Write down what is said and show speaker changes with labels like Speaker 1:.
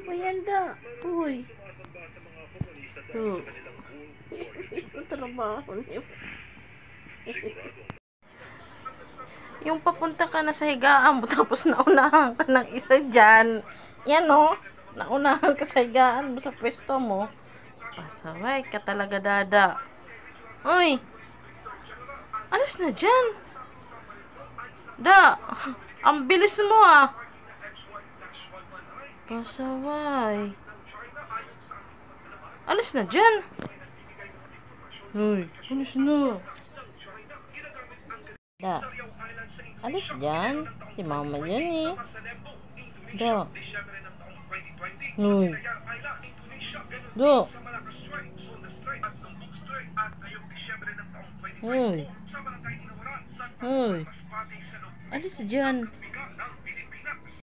Speaker 1: Mayanda. Uy. Trabaho niyo. Yung papunta ka na sa higaan mo, tapos naunahan ka ng isa dyan. Yan o. Naunahan ka sa higaan mo, sa pwesto mo. Pasaway ka talaga, dada. Uy. Alis na dyan. Da. Ang bilis mo ah. Pasaway. Alis na dyan. Uy. Alis na. Da. Alis dyan. Si mama yan eh. Da. Uy. Da. Uy. Uy. Alis dyan.